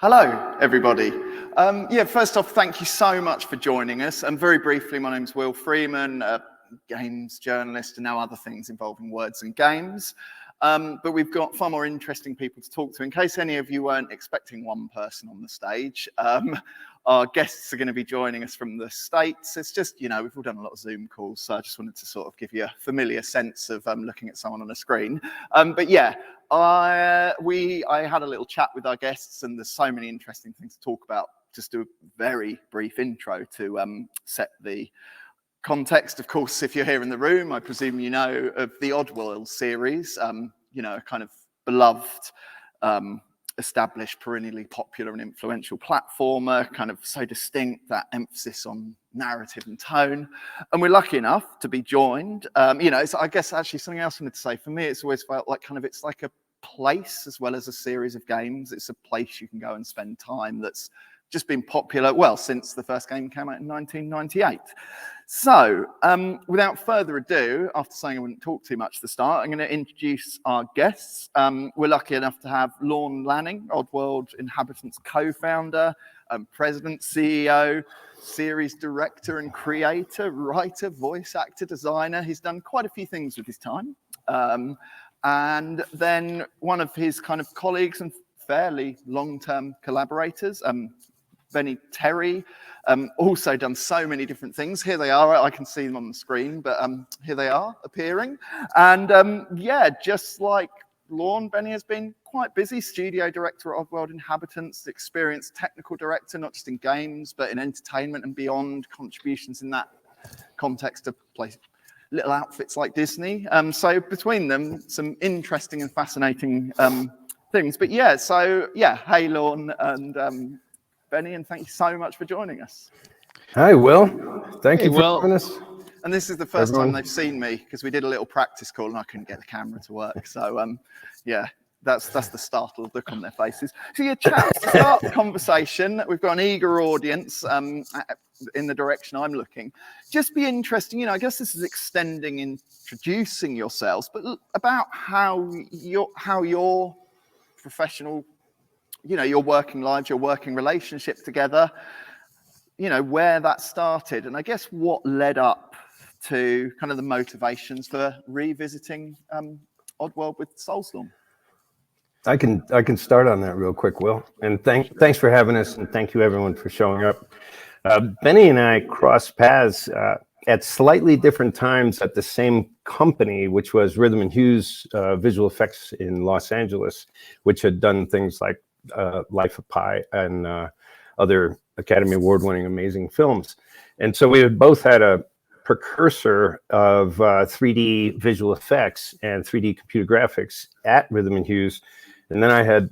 Hello, everybody. First off, thank you so much for joining us. And very briefly, my name's Will Freeman, a games journalist and now other things involving words and games. But we've got far more interesting people to talk to. In case any of you weren't expecting one person on the stage, our guests are going to be joining us from the States. It's just, we've all done a lot of Zoom calls, so I just wanted to sort of give you a familiar sense of looking at someone on a screen. I had a little chat with our guests, and there's so many interesting things to talk about. Just do a very brief intro to set the context. Of course, if you're here in the room, I presume you know of the Oddworld series, a kind of beloved, established, perennially popular and influential platformer, kind of so distinct, that emphasis on narrative and tone. And we're lucky enough to be joined. It's, I guess actually something else I wanted to say. For me, it's always felt like it's like a place as well as a series of games. It's a place you can go and spend time that's just been popular, well, since the first game came out in 1998. So, without further ado, after saying I wouldn't talk too much at the start, I'm going to introduce our guests. We're lucky enough to have Lorne Lanning, Oddworld Inhabitants co-founder, president, CEO, series director and creator, writer, voice actor, designer. He's done quite a few things with his time. And then one of his kind of colleagues and fairly long-term collaborators, Bennie, also done so many different things. Here they are. I can see them on the screen, but here they are appearing. And just like Lorne, Bennie has been quite busy. Studio director at Oddworld Inhabitants, experienced technical director, not just in games, but in entertainment and beyond, contributions in that context of little outfits like Disney. So between them, some interesting and fascinating things. But hey, Lorne and Bennie, and thank you so much for joining us. Hi, Will. Thank you for having us. And this is the first time they've seen me, because we did a little practice call and I couldn't get the camera to work. So, that's the startled look on their faces. So, chat, to start the conversation, we've got an eager audience in the direction I'm looking. Just be interesting, I guess this is extending, introducing yourselves, but about how your professional, your working lives, your working relationship together, where that started, and I guess what led up to kind of the motivations for revisiting Oddworld with Soulstorm. I can start on that real quick, Will. And thanks for having us, and thank you everyone for showing up. Bennie and I crossed paths at slightly different times at the same company, which was Rhythm and Hues Visual Effects in Los Angeles, which had done things like Life of Pi and other Academy Award-winning amazing films. And so we had both had a precursor of 3D visual effects and 3D computer graphics at Rhythm and Hues. And then I had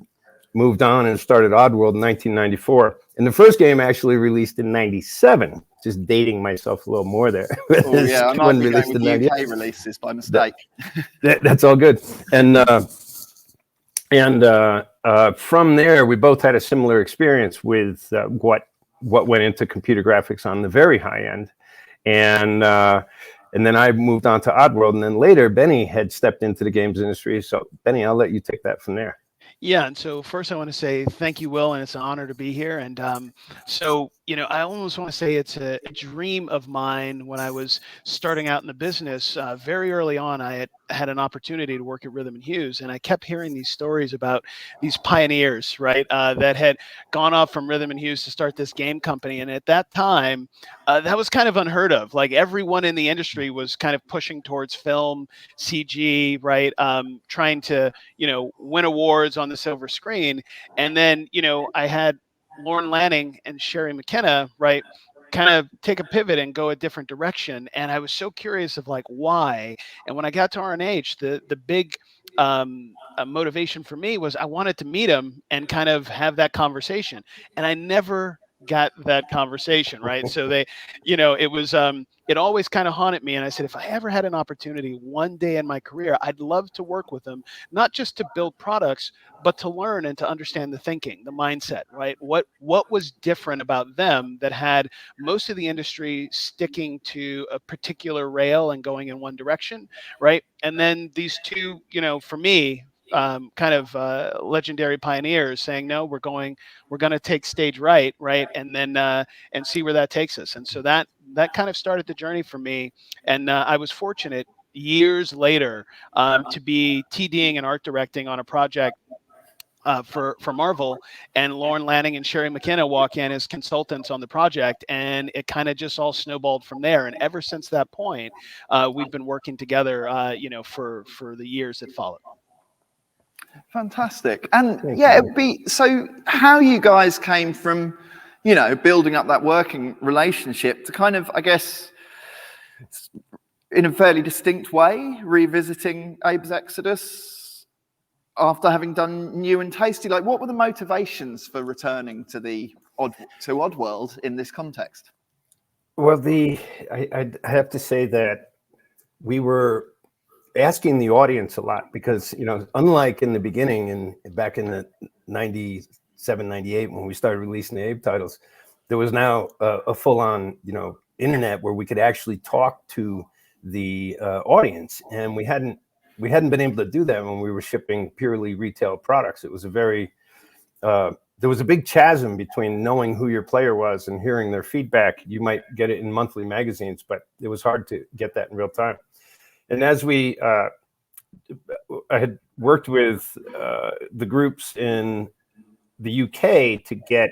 moved on and started Oddworld in 1994. And the first game actually released in 97, just dating myself a little more there. Oh, yeah, I might be going with UK releases by mistake. That's all good. And from there, we both had a similar experience with what went into computer graphics on the very high end. And then I moved on to Oddworld, and then later Bennie had stepped into the games industry. So Bennie, I'll let you take that from there. Yeah, and so first I want to say thank you, Will, and it's an honor to be here. And I almost want to say it's a dream of mine. When I was starting out in the business, very early on, I had an opportunity to work at Rhythm and Hues, and I kept hearing these stories about these pioneers, right, that had gone off from Rhythm and Hues to start this game company. And at that time, that was kind of unheard of. Like, everyone in the industry was kind of pushing towards film, CG, right, trying to, win awards on the silver screen. And then, I had Lorne Lanning and Sherry McKenna, right, kind of take a pivot and go a different direction. And I was so curious of why. And when I got to R&H, the big motivation for me was I wanted to meet him and kind of have that conversation. And I never got that conversation, right? So it was, it always kind of haunted me. And I said, if I ever had an opportunity one day in my career, I'd love to work with them, not just to build products, but to learn and to understand the thinking, the mindset, right? What was different about them that had most of the industry sticking to a particular rail and going in one direction, right? And then these two, for me, kind of legendary pioneers saying, no, we're going to take stage right, and then and see where that takes us. And so that kind of started the journey for me. And I was fortunate years later to be TDing and art directing on a project for Marvel, and Lorne, Lanning, and Sherry McKenna walk in as consultants on the project, and it kind of just all snowballed from there. And ever since that point, we've been working together, for the years that followed. Fantastic. And it'd be so how you guys came from, building up that working relationship to kind of, I guess, in a fairly distinct way, revisiting Abe's Exodus after having done New and Tasty. Like, what were the motivations for returning to Oddworld in this context? Well, I have to say that we were asking the audience a lot because, unlike in the beginning and back in the 97, 98, when we started releasing the Abe titles, there was now a full-on, internet where we could actually talk to the audience, and we hadn't been able to do that when we were shipping purely retail products. It was there was a big chasm between knowing who your player was and hearing their feedback. You might get it in monthly magazines, but it was hard to get that in real time. And as I had worked with the groups in the UK to get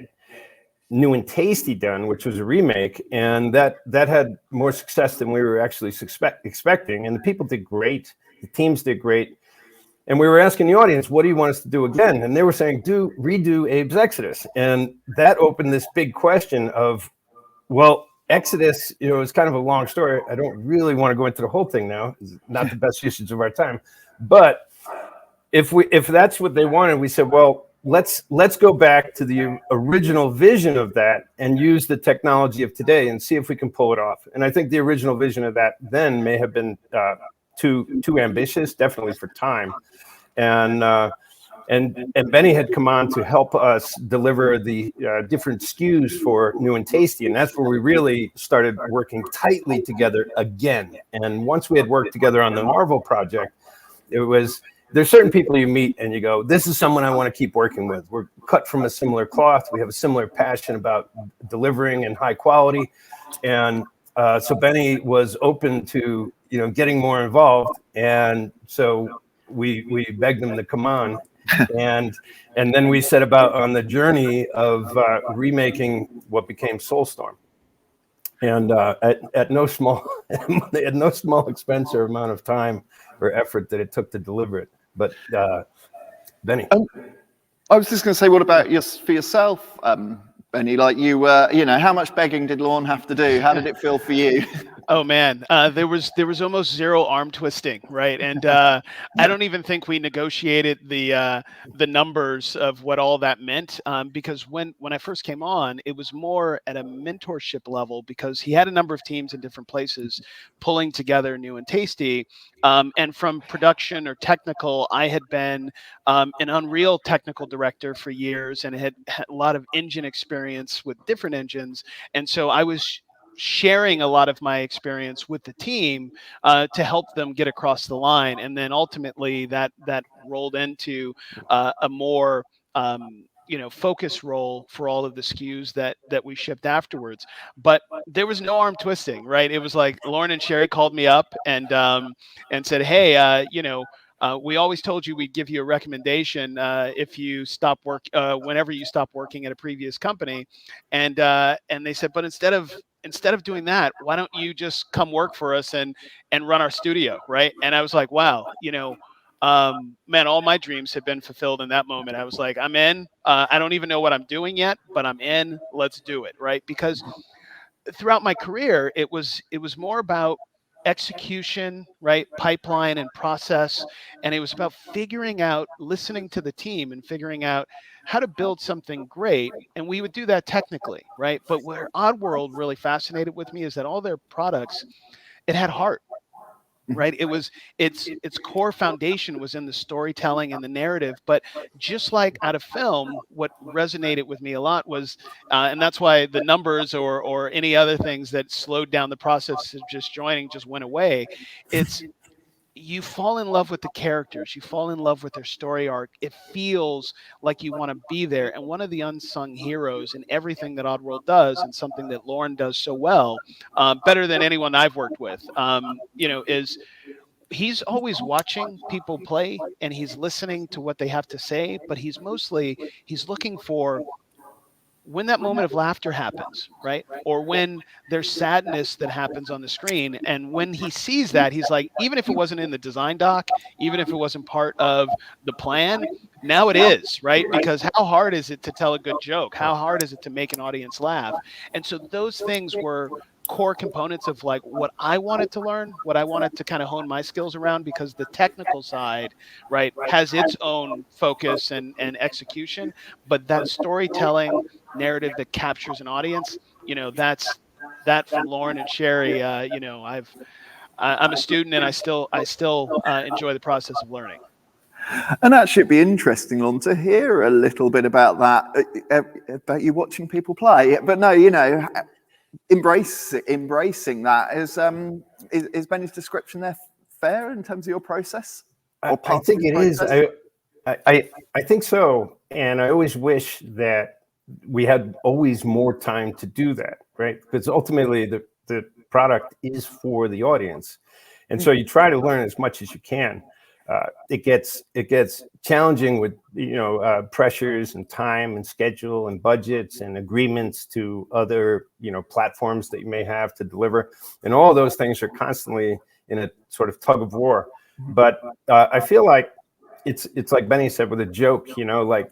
New and Tasty done, which was a remake, and that had more success than we were actually expecting. And the people did great. The teams did great. And we were asking the audience, what do you want us to do again? And they were saying, redo Abe's Exodus. And that opened this big question of, well, Exodus, is kind of a long story. I don't really want to go into the whole thing now. It's not the best usage of our time. But if that's what they wanted, we said, well, let's go back to the original vision of that and use the technology of today and see if we can pull it off. And I think the original vision of that then may have been too ambitious, definitely for time. And Bennie had come on to help us deliver the different SKUs for New and Tasty, and that's where we really started working tightly together again. And once we had worked together on the Marvel project, there's certain people you meet and you go, this is someone I want to keep working with. We're cut from a similar cloth. We have a similar passion about delivering and high quality, and so Bennie was open to getting more involved, and so we begged him to come on, and then we set about on the journey of remaking what became Soulstorm, and at no small expense or amount of time or effort that it took to deliver it. But Bennie, I was just going to say, what about for yourself, Bennie? Like how much begging did Lorne have to do? How did it feel for you? Oh man, there was almost zero arm twisting, right? And I don't even think we negotiated the numbers of what all that meant, because when I first came on, it was more at a mentorship level because he had a number of teams in different places pulling together New and Tasty, and from production or technical, I had been an Unreal technical director for years and had a lot of engine experience with different engines, and so I was sharing a lot of my experience with the team to help them get across the line, and then ultimately that rolled into a more focus role for all of the SKUs that we shipped afterwards. But there was no arm twisting, right? It was like Lorne and Sherry called me up and said, hey, we always told you we'd give you a recommendation if you stop whenever you stop working at a previous company, and they said, but instead of doing that, why don't you just come work for us and run our studio, right? And I was like, wow, man, all my dreams have been fulfilled in that moment. I was like, I'm in. I don't even know what I'm doing yet, but I'm in. Let's do it, right? Because throughout my career, it was more about execution, right? Pipeline and process. And it was about figuring out, listening to the team and figuring out how to build something great. And we would do that technically, right? But where Oddworld really fascinated with me is that all their products, it had heart, right? It was its core foundation was in the storytelling and the narrative. But just like out of film, what resonated with me a lot was, and that's why the numbers or any other things that slowed down the process of just joining just went away. It's you fall in love with the characters, you fall in love with their story arc. It feels like you want to be there. And one of the unsung heroes in everything that Oddworld does, and something that Lorne does so well, better than anyone I've worked with, is he's always watching people play and he's listening to what they have to say, but he's looking for when that moment of laughter happens, right? Or when there's sadness that happens on the screen. And when he sees that, he's like, even if it wasn't in the design doc, even if it wasn't part of the plan, now it is, right? Because how hard is it to tell a good joke? How hard is it to make an audience laugh? And so those things were core components of like what I wanted to learn, what I wanted to kind of hone my skills around, because the technical side, right, has its own focus and execution, but that storytelling narrative that captures an audience, that's that from Lorne and Sherry. I'm a student and I still enjoy the process of learning. And actually, it'd be interesting, Lorne, to hear a little bit about that, about you watching people play. But no, embracing that is Benny's description there fair in terms of your process? I think it is. I think so, and I always wish that we had always more time to do that, right? Because ultimately the product is for the audience, and so you try to learn as much as you can. It gets challenging with pressures and time and schedule and budgets and agreements to other platforms that you may have to deliver, and all those things are constantly in a sort of tug of war. But I feel like it's like Bennie said with a joke, like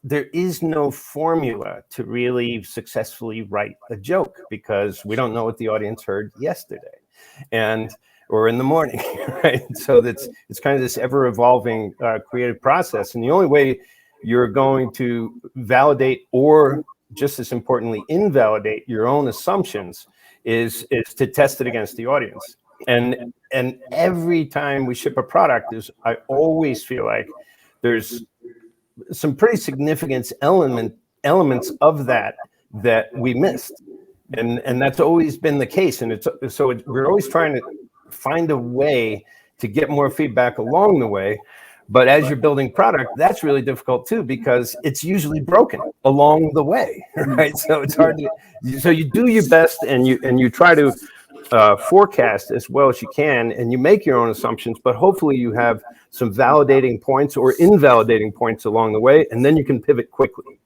there is no formula to really successfully write a joke because we don't know what the audience heard yesterday or in the morning, right? So it's kind of this ever-evolving creative process. And the only way you're going to validate or, just as importantly, invalidate your own assumptions is to test it against the audience. And every time we ship a product, I always feel like there's some pretty significant elements of that we missed. And that's always been the case. And we're always trying to find a way to get more feedback along the way. But as you're building product, that's really difficult too, because it's usually broken along the way, right? So it's hard so you do your best and you try to forecast as well as you can, and you make your own assumptions, but hopefully you have some validating points or invalidating points along the way, and then you can pivot quickly.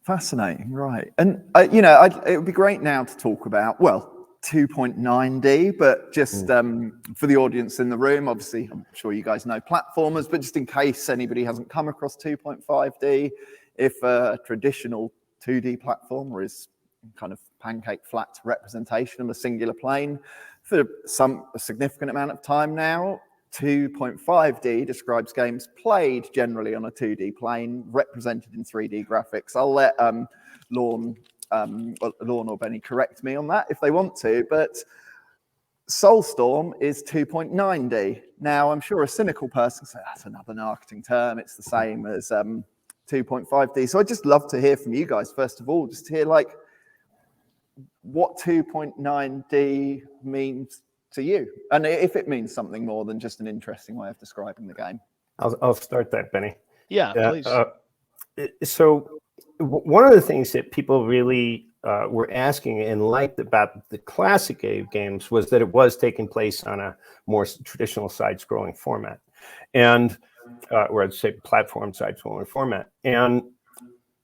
Fascinating, right? And it would be great now to talk about 2.9D, but just for the audience in the room, obviously, I'm sure you guys know platformers, but just in case anybody hasn't come across 2.5D, if a traditional 2D platformer is kind of pancake flat representation of a singular plane for a significant amount of time now, 2.5D describes games played generally on a 2D plane represented in 3D graphics. I'll let Lorne or Bennie correct me on that if they want to, but Soulstorm is 2.9D. Now, I'm sure a cynical person says, that's another marketing term, it's the same as 2.5D. So I'd just love to hear from you guys, first of all, just to hear what 2.9D means to you, and if it means something more than just an interesting way of describing the game. I'll start that, Bennie. Yeah, please. So one of the things that people really were asking and liked about the classic games was that it was taking place on a more traditional side-scrolling format, and or I'd say platform side-scrolling format. And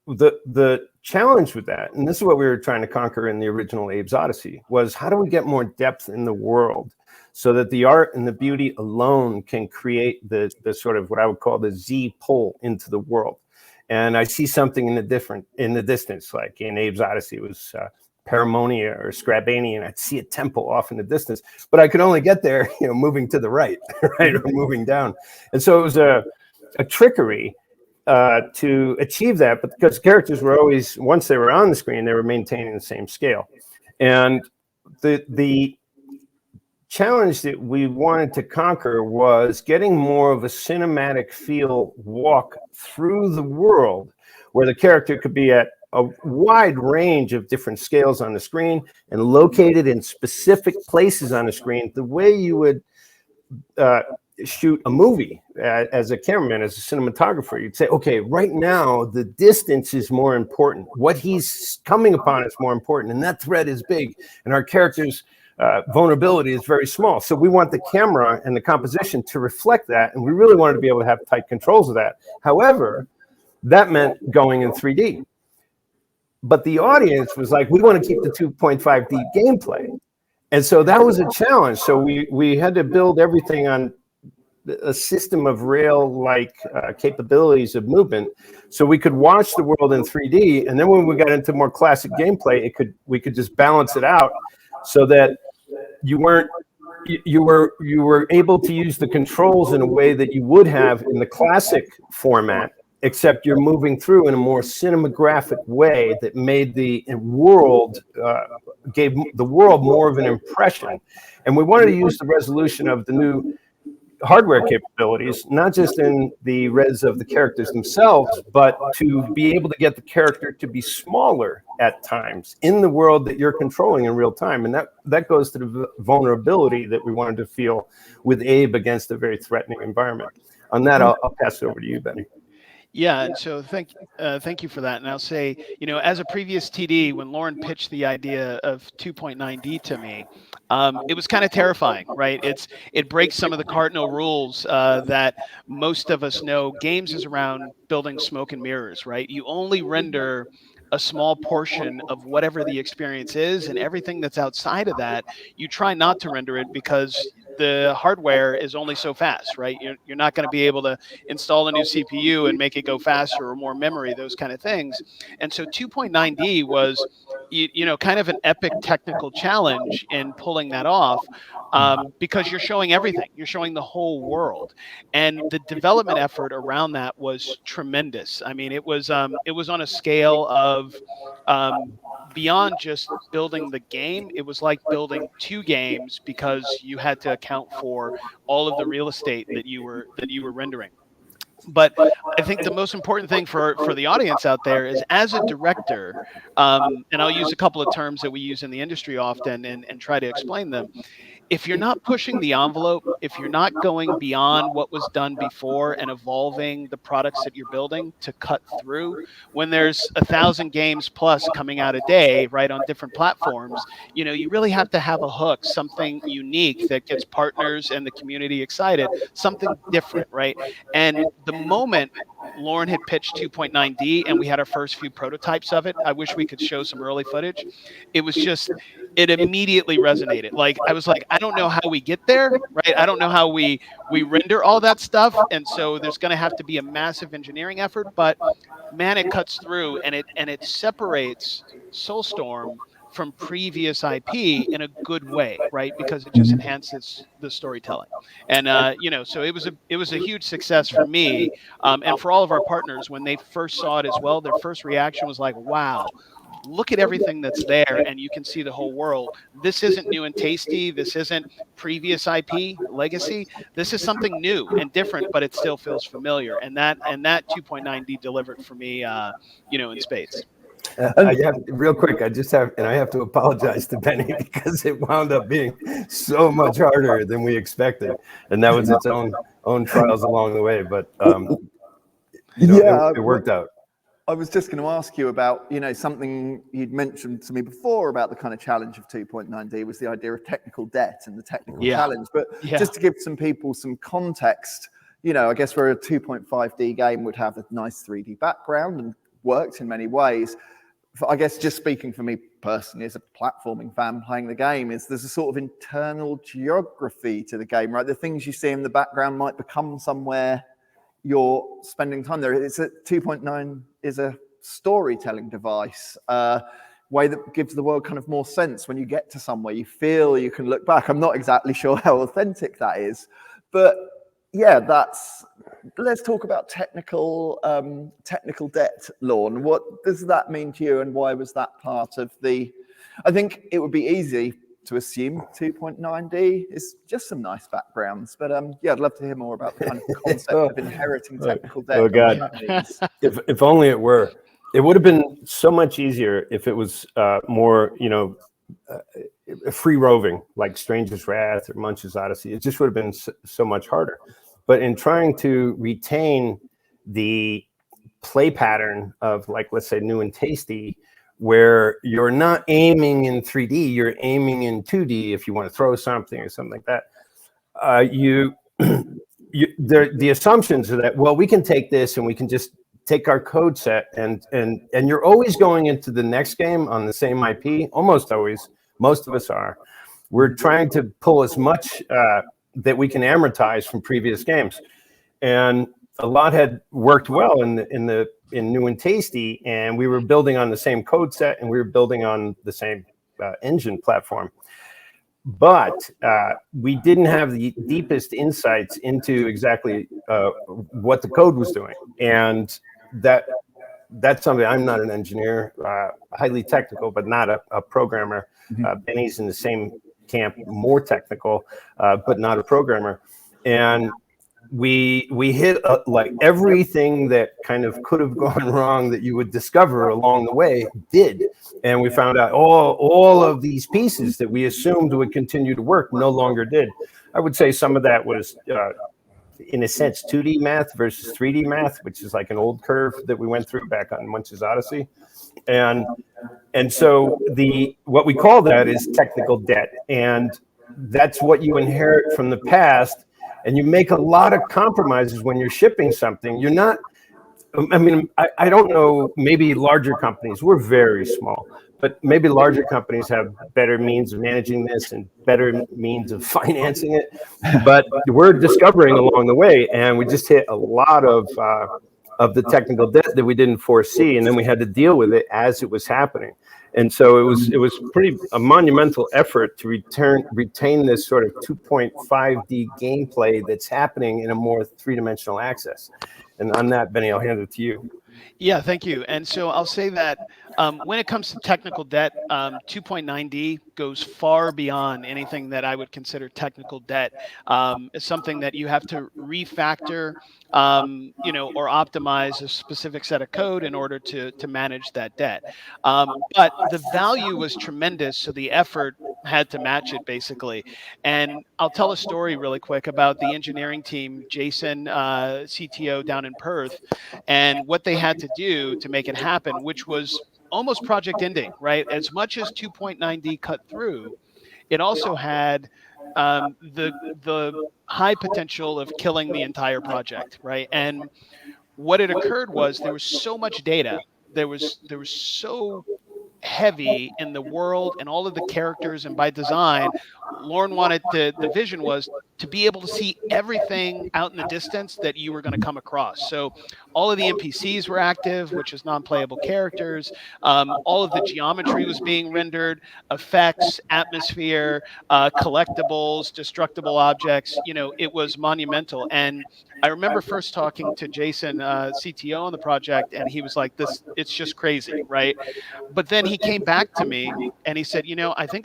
the challenge with that, and this is what we were trying to conquer in the original Abe's Odyssey, was how do we get more depth in the world so that the art and the beauty alone can create the sort of what I would call the Z pull into the world. And I see something in the distance, like in Abe's Odyssey, it was Paramonia or Scrabania, and I'd see a temple off in the distance, but I could only get there, moving to the right, right, or moving down. And so it was a trickery to achieve that, but because characters were always, once they were on the screen, they were maintaining the same scale. And the challenge that we wanted to conquer was getting more of a cinematic feel walk through the world where the character could be at a wide range of different scales on the screen and located in specific places on the screen, the way you would shoot a movie as a cameraman, as a cinematographer. You'd say, okay, right now the distance is more important. What he's coming upon is more important, and that threat is big, and our character's vulnerability is very small. So we want the camera and the composition to reflect that, and we really wanted to be able to have tight controls of that. However, that meant going in 3D. But the audience was like, we want to keep the 2.5D gameplay. And so that was a challenge. So we had to build everything on a system of rail-like capabilities of movement, so we could watch the world in 3D. And then when we got into more classic gameplay, we could just balance it out so that you were able to use the controls in a way that you would have in the classic format, except you're moving through in a more cinematographic way that made the world, gave the world more of an impression. And we wanted to use the resolution of the new hardware capabilities, not just in the res of the characters themselves, but to be able to get the character to be smaller at times in the world that you're controlling in real time. And that goes to the vulnerability that we wanted to feel with Abe against a very threatening environment. On that, I'll pass it over to you, Benny. Yeah, and so thank you for that. And I'll say, as a previous TD, when Lorne pitched the idea of 2.9D to me, it was kind of terrifying, right? It breaks some of the cardinal rules that most of us know. Games is around building smoke and mirrors, right? You only render a small portion of whatever the experience is, and everything that's outside of that, you try not to render it because the hardware is only so fast, right? You're not going to be able to install a new CPU and make it go faster or more memory, those kind of things. And so 2.9D was, kind of an epic technical challenge in pulling that off, because you're showing everything. You're showing the whole world. And the development effort around that was tremendous. I mean, it was on a scale of beyond just building the game. It was like building two games, because you had to account for all of the real estate that you were rendering. But I think the most important thing for the audience out there is, as a director, and I'll use a couple of terms that we use in the industry often and try to explain them. If you're not pushing the envelope, if you're not going beyond what was done before and evolving the products that you're building to cut through, when there's 1,000 games plus coming out a day, right, on different platforms, you really have to have a hook, something unique that gets partners and the community excited, something different, right? And the moment Lorne had pitched 2.9D and we had our first few prototypes of it, I wish we could show some early footage. It immediately resonated. Like, I was like, I don't know how we get there, right? I don't know how we render all that stuff. And so there's going to have to be a massive engineering effort, but man, it cuts through and it separates Soulstorm from previous IP in a good way, right? Because it just enhances the storytelling. And, so it was a huge success for me, and for all of our partners. When they first saw it as well, their first reaction was like, wow, look at everything that's there, and you can see the whole world. This isn't new and tasty. This isn't previous IP legacy. This is something new and different, but it still feels familiar. And that 2.9D delivered for me, in spades. Real quick, I have to apologize to Benny because it wound up being so much harder than we expected, and that was its own trials along the way. But it worked out. I was just going to ask you about, something you'd mentioned to me before about the kind of challenge of 2.9D was the idea of technical debt and the technical challenge. But just to give some people some context, I guess where a 2.5D game would have a nice 3D background and worked in many ways. I guess just speaking for me personally as a platforming fan playing the game, there's a sort of internal geography to the game, right? The things you see in the background might become somewhere you're spending time there. 2.9 is a storytelling device, way that gives the world kind of more sense. When you get to somewhere, you feel you can look back. I'm not exactly sure how authentic that is, but yeah, let's talk about technical debt, Lorne. What does that mean to you, and why was that part of I think it would be easy to assume 2.9D is just some nice backgrounds, but I'd love to hear more about the kind of concept of inheriting technical debt. Oh God, if only it were. It would have been so much easier if it was more, free roving like Stranger's Wrath or Munch's Odyssey. It just would have been so much harder. But in trying to retain the play pattern of, like, let's say New and Tasty, where you're not aiming in 3D, you're aiming in 2D if you want to throw something or something like that. The assumptions are that, well, we can take this and we can just take our code set and you're always going into the next game on the same IP, almost always. Most of us are. We're trying to pull as much that we can amortize from previous games, and a lot had worked well in New and Tasty, and we were building on the same code set and we were building on the same engine platform. But we didn't have the deepest insights into exactly what the code was doing, and that's something. I'm not an engineer, highly technical, but not a programmer. Bennie's in the same camp, more technical, but not a programmer. And we hit like everything that kind of could have gone wrong that you would discover along the way did. And we found out all of these pieces that we assumed would continue to work no longer did. I would say some of that was, in a sense, 2D math versus 3D math, which is like an old curve that we went through back on Munch's Odyssey. And so what we call that is technical debt. And that's what you inherit from the past. And you make a lot of compromises when you're shipping something. You're not, I mean, I don't know, maybe larger companies, we're very small, but maybe larger companies have better means of managing this and better means of financing it. But we're discovering along the way, and we just hit a lot of the technical debt that we didn't foresee, and then we had to deal with it as it was happening. And so it was a monumental effort to retain this sort of 2.5D gameplay that's happening in a more three-dimensional access. And on that, Bennie, I'll hand it to you. Yeah, thank you. And so I'll say that when it comes to technical debt, 2.9D goes far beyond anything that I would consider technical debt. It's something that you have to refactor, or optimize a specific set of code in order to manage that debt. But the value was tremendous, so the effort had to match it, basically. And I'll tell a story really quick about the engineering team, Jason, CTO down in Perth, and what they had to do to make it happen, which was almost project ending, right? As much as 2.9D cut through, it also had the high potential of killing the entire project, right? And what had occurred was there was so much data. There was so heavy in the world and all of the characters, and by design, Lorne wanted the vision was to be able to see everything out in the distance that you were going to come across. So all of the NPCs were active, which is non-playable characters. All of the geometry was being rendered, effects, atmosphere, collectibles, destructible objects. It was monumental. And I remember first talking to Jason, CTO on the project, and he was like, it's just crazy, right? But then he came back to me and he said, I think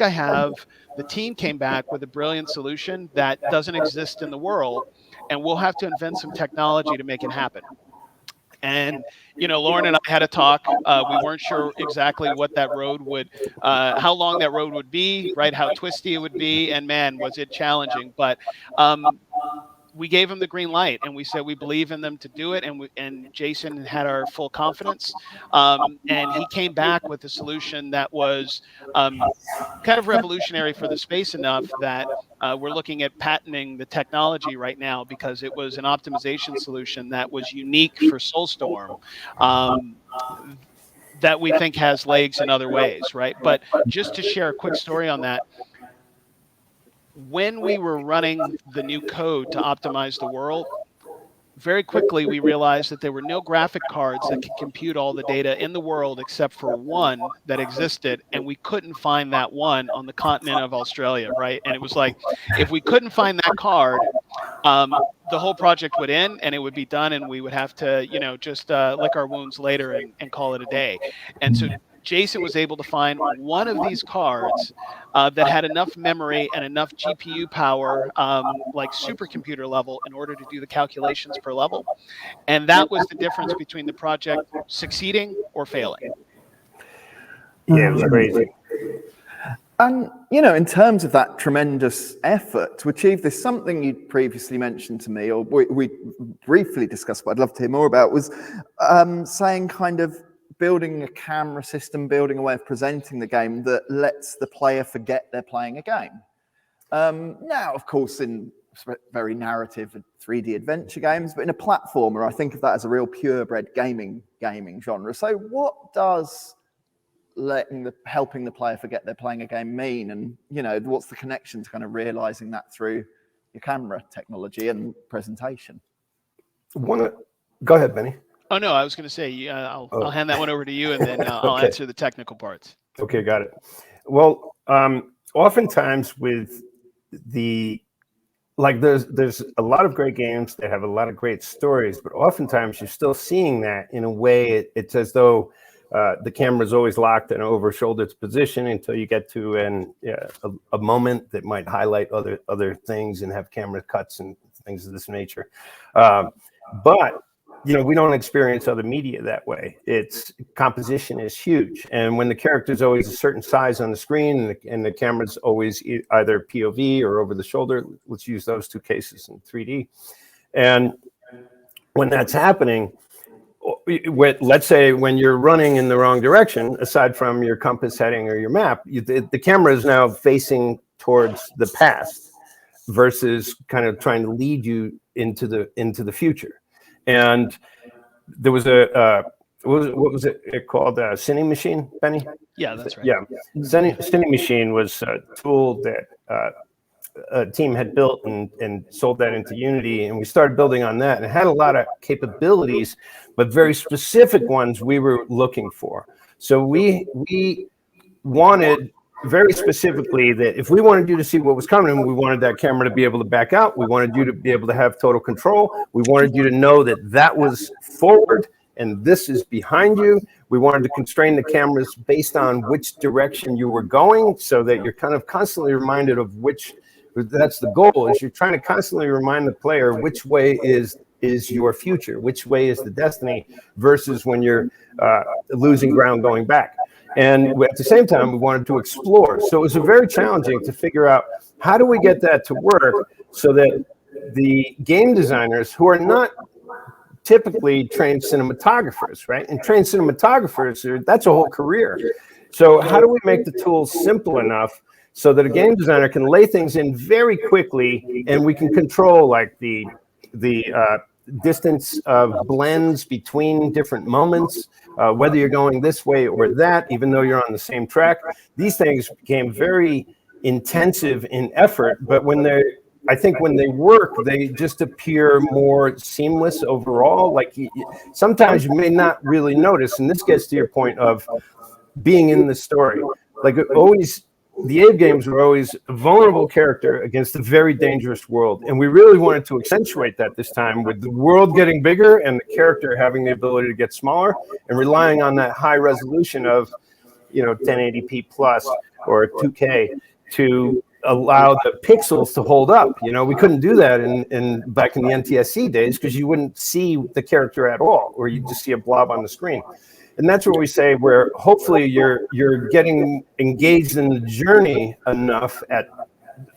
the team came back with a brilliant solution that doesn't exist in the world, and we'll have to invent some technology to make it happen. And, Lorne and I had a talk. We weren't sure exactly what that road how long that road would be, right? How twisty it would be. And man, was it challenging. But we gave him the green light, and we said we believe in them to do it, and Jason had our full confidence, and he came back with a solution that was kind of revolutionary for the space enough that we're looking at patenting the technology right now, because it was an optimization solution that was unique for Soulstorm, that we think has legs in other ways, right? But just to share a quick story on that, when we were running the new code to optimize the world, very quickly we realized that there were no graphic cards that could compute all the data in the world except for one that existed, and we couldn't find that one on the continent of Australia, right? And it was like, if we couldn't find that card, the whole project would end and it would be done, and we would have to, just lick our wounds later and call it a day. And so Jason was able to find one of these cards that had enough memory and enough GPU power, like supercomputer level, in order to do the calculations per level. And that was the difference between the project succeeding or failing. Yeah, it was crazy. And, in terms of that tremendous effort to achieve this, something you previously mentioned to me, or we briefly discussed, but I'd love to hear more about, was saying kind of building a camera system, building a way of presenting the game that lets the player forget they're playing a game. Now, of course, in very narrative 3D adventure games, but in a platformer, I think of that as a real purebred gaming genre. So what does helping the player forget they're playing a game mean? And, what's the connection to kind of realizing that through your camera technology and presentation? Go ahead, Benny. Oh, no, I was going to say, I'll hand that one over to you, and then I'll Okay. answer the technical parts. Okay, got it. Well, oftentimes with there's a lot of great games that have a lot of great stories, but oftentimes you're still seeing that in a way. It's as though the camera is always locked in over shouldered position until you get to a moment that might highlight other things and have camera cuts and things of this nature. But we don't experience other media that way. Its composition is huge, and when the character is always a certain size on the screen and the camera's always either POV or over the shoulder, let's use those two cases in 3D. And when that's happening, let's say when you're running in the wrong direction, aside from your compass heading or your map, the camera is now facing towards the past versus kind of trying to lead you into the future. And there was what was it called? Cine Machine, Benny? Yeah, that's right. Yeah, Cine Machine was a tool that a team had built and sold that into Unity, and we started building on that, and it had a lot of capabilities, but very specific ones we were looking for. So we wanted very specifically that if we wanted you to see what was coming, we wanted that camera to be able to back out. We wanted you to be able to have total control. We wanted you to know that was forward and this is behind you. We wanted to constrain the cameras based on which direction you were going, so that you're kind of constantly reminded of that's the goal, is you're trying to constantly remind the player which way is your future, which way is the destiny, versus when you're losing ground going back. And at the same time, we wanted to explore. So it was very challenging to figure out, how do we get that to work so that the game designers, who are not typically trained cinematographers, right? And trained cinematographers, that's a whole career. So how do we make the tools simple enough so that a game designer can lay things in very quickly, and we can control like the distance of blends between different moments, whether you're going this way or that, even though you're on the same track. These things became very intensive in effort, but I think when they work, they just appear more seamless overall. Like sometimes you may not really notice, and this gets to your point of being in the story. Like always, the Abe games were always a vulnerable character against a very dangerous world. And we really wanted to accentuate that this time, with the world getting bigger and the character having the ability to get smaller, and relying on that high resolution of 1080p plus or 2K to allow the pixels to hold up. We couldn't do that back in the NTSC days, because you wouldn't see the character at all, or you just see a blob on the screen. And that's where we say, where hopefully you're getting engaged in the journey enough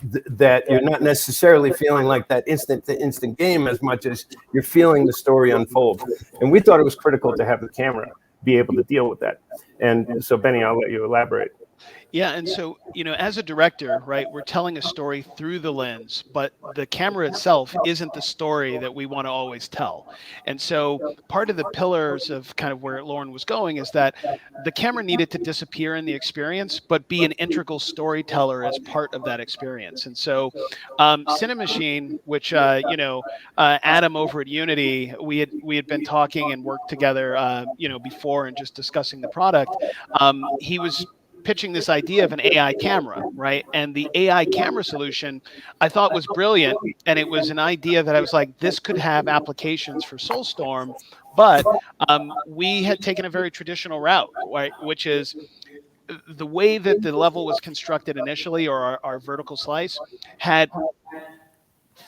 that you're not necessarily feeling like that instant game as much as you're feeling the story unfold. And we thought it was critical to have the camera be able to deal with that. And so, Benny, I'll let you elaborate. Yeah, and so, as a director, right, we're telling a story through the lens, but the camera itself isn't the story that we want to always tell. And so part of the pillars of kind of where Lorne was going is that the camera needed to disappear in the experience, but be an integral storyteller as part of that experience. And so Cinemachine, which, Adam over at Unity, we had been talking and worked together, before, and just discussing the product. He was pitching this idea of an AI camera, right? And the AI camera solution I thought was brilliant. And it was an idea that I was like, this could have applications for Soulstorm. But we had taken a very traditional route, right? Which is the way that the level was constructed initially, or our vertical slice, had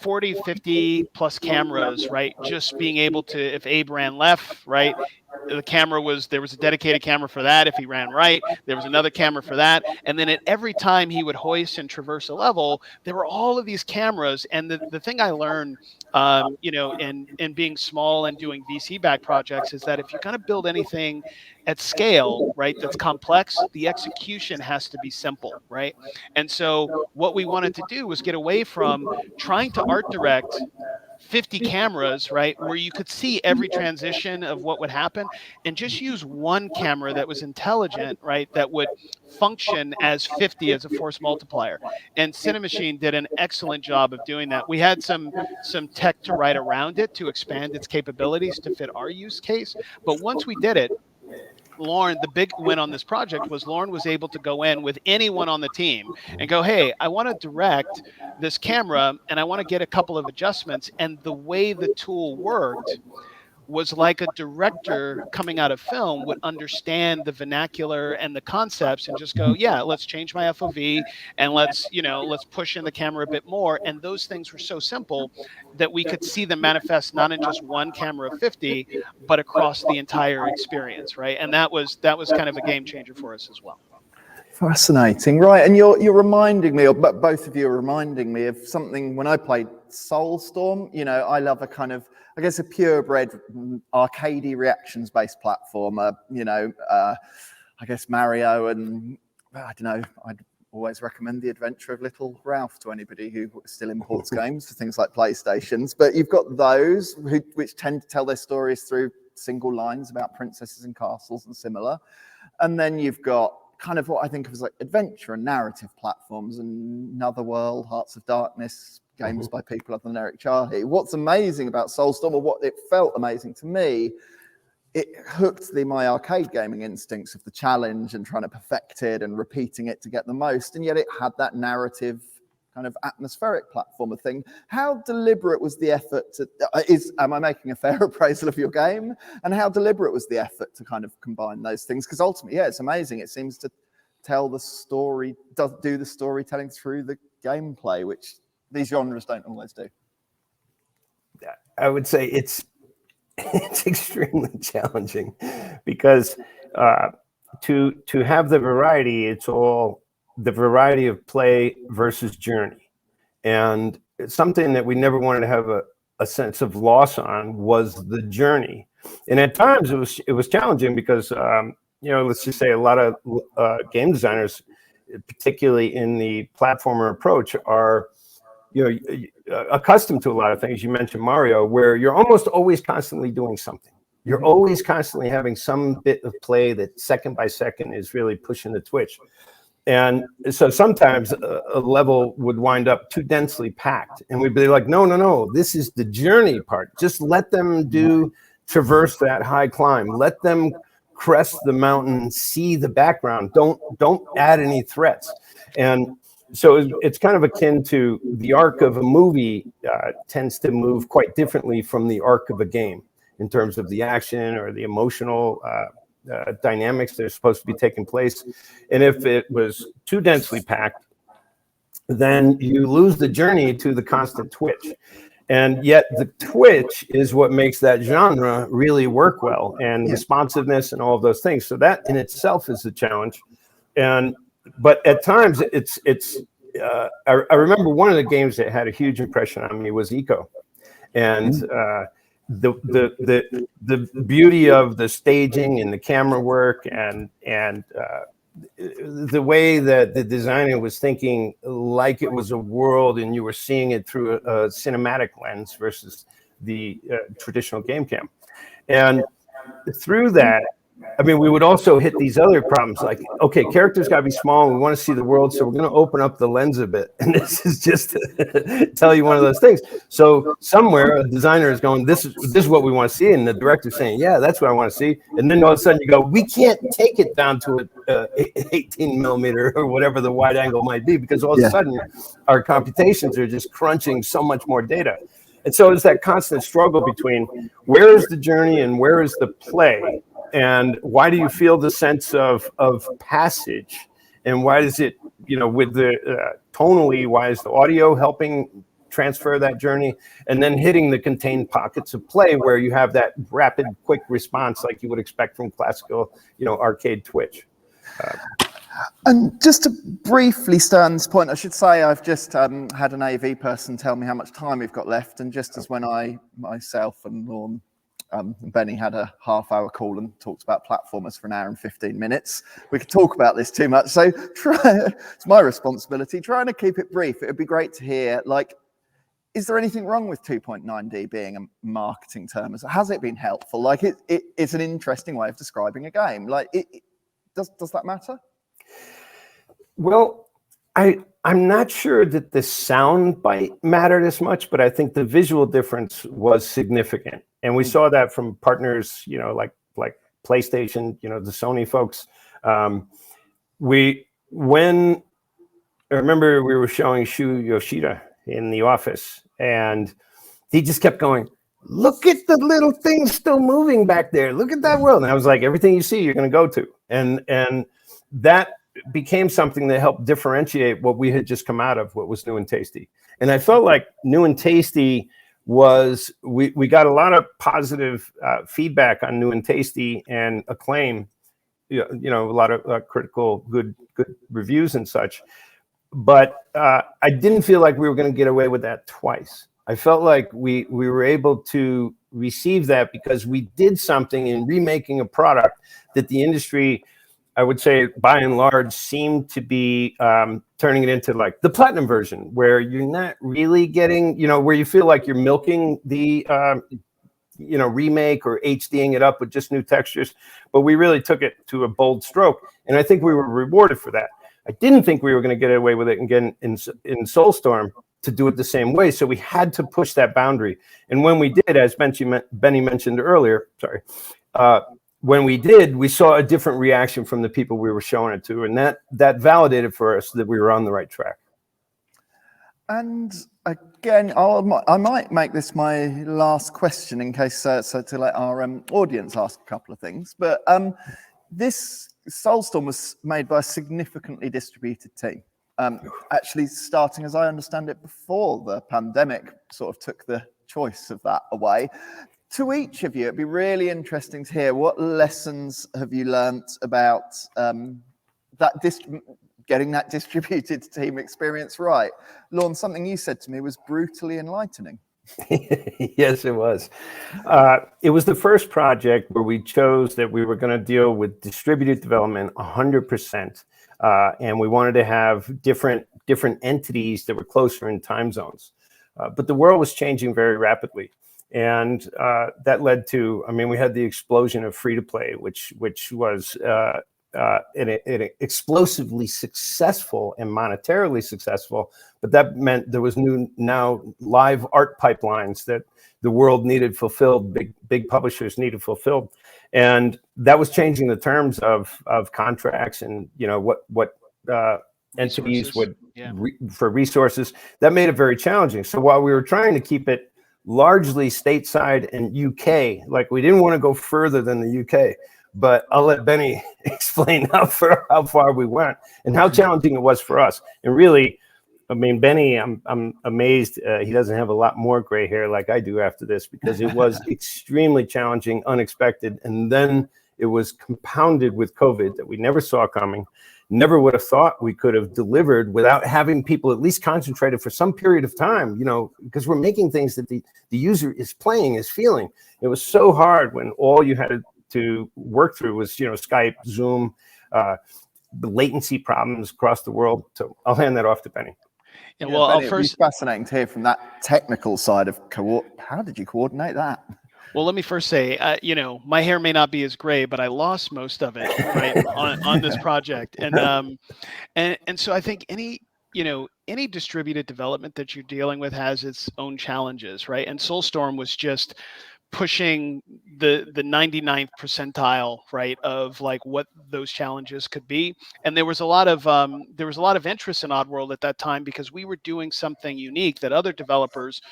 40, 50 plus cameras, right? Just being able to, if Abe ran left, right, the camera was, there was a dedicated camera for that. If he ran right, there was another camera for that. And then at every time he would hoist and traverse a level, there were all of these cameras. And the thing I learned, you know, in being small and doing VC backed projects is that if you're going to build anything at scale, right, that's complex, the execution has to be simple, right? And so what we wanted to do was get away from trying to art direct 50 cameras, right, where you could see every transition of what would happen, and just use one camera that was intelligent, right, that would function as 50 as a force multiplier. And Cinemachine did an excellent job of doing that. We had some tech to write around it to expand its capabilities to fit our use case, but once we did it, Lorne, the big win on this project was Lorne was able to go in with anyone on the team and go, hey, I want to direct this camera and I want to get a couple of adjustments. And the way the tool worked was like a director coming out of film would understand the vernacular and the concepts and just go, yeah, let's change my FOV and let's, you know, let's push in the camera a bit more. And those things were so simple that we could see them manifest not in just one camera of 50, but across the entire experience, right? And that was kind of a game changer for us as well. Fascinating, right? And you're reminding me, or both of you are reminding me of something when I played Soulstorm. You know, I love a kind of, I guess, a purebred arcadey reactions-based platformer. You know, I guess Mario and I don't know. I'd always recommend The Adventure of Little Ralph to anybody who still imports games for things like PlayStations. But you've got those which tend to tell their stories through single lines about princesses and castles and similar, and then you've got kind of what I think of as like adventure and narrative platforms, and Anotherworld, Hearts of Darkness, games by people other than Eric Chahi. What's amazing about Soulstorm, or what it felt amazing to me, it hooked my arcade gaming instincts of the challenge and trying to perfect it and repeating it to get the most, and yet it had that narrative kind of atmospheric platformer thing. How deliberate was the effort to, am I making a fair appraisal of your game? And how deliberate was the effort to kind of combine those things? Because ultimately, yeah, it's amazing. It seems to tell the story, do the storytelling through the gameplay, which these genres don't always do. I would say it's extremely challenging because to have the variety, it's all the variety of play versus journey. And something that we never wanted to have a sense of loss on was the journey. And at times it was challenging because, you know, let's just say a lot of game designers, particularly in the platformer approach, are, you know, accustomed to a lot of things. You mentioned Mario, where you're almost always constantly doing something. You're always constantly having some bit of play that second by second is really pushing the twitch. And so sometimes a level would wind up too densely packed, and we'd be like, no, this is the journey part. Just let them traverse that high climb. Let them crest the mountain, see the background. Don't add any threats. And so it's kind of akin to the arc of a movie tends to move quite differently from the arc of a game in terms of the action or the emotional dynamics that are supposed to be taking place. And if it was too densely packed, then you lose the journey to the constant twitch. And yet the twitch is what makes that genre really work well, and responsiveness and all of those things. So that in itself is a challenge. But at times I remember one of the games that had a huge impression on me was Eco. And the beauty of the staging and the camera work and the way that the designer was thinking like it was a world and you were seeing it through a cinematic lens versus the traditional game cam. And through that, I mean, we would also hit these other problems like, okay, characters got to be small. And we want to see the world. So we're going to open up the lens a bit. And this is just to tell you one of those things. So somewhere a designer is going, this is what we want to see. And the director's saying, yeah, that's what I want to see. And then all of a sudden you go, we can't take it down to 18 millimeter or whatever the wide angle might be, because all of a sudden our computations are just crunching so much more data. And so it's that constant struggle between where is the journey and where is the play? And why do you feel the sense of passage? And why does it, you know, with the tonally, why is the audio helping transfer that journey, and then hitting the contained pockets of play where you have that rapid, quick response like you would expect from classical, arcade Twitch. And just to briefly stay on this point, I should say I've just had an AV person tell me how much time we've got left, and just as when myself and Lorne and Benny had a half-hour call and talked about platformers for an hour and 15 minutes, we could talk about this too much. So it's my responsibility trying to keep it brief. It would be great to hear, is there anything wrong with 2.9D being a marketing term? Has it been helpful? It's an interesting way of describing a game. Does that matter? Well, I'm not sure that the sound bite mattered as much, but I think the visual difference was significant. And we saw that from partners, like PlayStation, the Sony folks. I remember we were showing Shu Yoshida in the office, and he just kept going, "Look at the little thing still moving back there. Look at that world." And I was like, everything you see, you're going to go to. And that became something that helped differentiate what we had just come out of, what was new and tasty. And I felt like new and tasty was, we got a lot of positive feedback on new and tasty and acclaim, a lot of critical, good reviews and such. But I didn't feel like we were going to get away with that twice. I felt like we were able to receive that because we did something in remaking a product that the industry, I would say, by and large, seemed to be turning it into like the platinum version, where you're not really getting, where you feel like you're milking the, remake or HDing it up with just new textures. But we really took it to a bold stroke, and I think we were rewarded for that. I didn't think we were going to get away with it again in Soulstorm to do it the same way. So we had to push that boundary. And when we did, as Benny mentioned earlier, when we did, we saw a different reaction from the people we were showing it to. And that validated for us that we were on the right track. And again, I might make this my last question in case, so to let our audience ask a couple of things. But this Soulstorm was made by a significantly distributed team. Actually starting, as I understand it, before the pandemic sort of took the choice of that away. To each of you, it'd be really interesting to hear what lessons have you learnt about getting that distributed team experience right. Lorne, something you said to me was brutally enlightening. Yes, it was. It was the first project where we chose that we were going to deal with distributed development 100%. And we wanted to have different entities that were closer in time zones. But the world was changing very rapidly. And that led to, we had the explosion of free-to-play, which was an explosively successful and monetarily successful. But that meant there was now live art pipelines that the world needed fulfilled, big publishers needed fulfilled. And that was changing the terms of contracts and, what entities would, for resources. That made it very challenging. So while we were trying to keep it largely stateside and UK, like we didn't want to go further than the UK, but I'll let Benny explain how far we went and how challenging it was for us. And really, Benny, I'm amazed he doesn't have a lot more gray hair like I do after this, because it was extremely challenging, unexpected. And then it was compounded with COVID that we never saw coming. Never would have thought we could have delivered without having people at least concentrated for some period of time, because we're making things that the user is playing, is feeling. It was so hard when all you had to work through was, Skype, Zoom, the latency problems across the world. So I'll hand that off to Benny. Yeah, well, Benny, it'd be fascinating to hear from that technical side of how did you coordinate that? Well, let me first say, my hair may not be as gray, but I lost most of it right on this project, and so I think any distributed development that you're dealing with has its own challenges, right? And Soulstorm was just pushing the 99th percentile, right, of like what those challenges could be. And there was a lot of interest in Oddworld at that time because we were doing something unique that other developers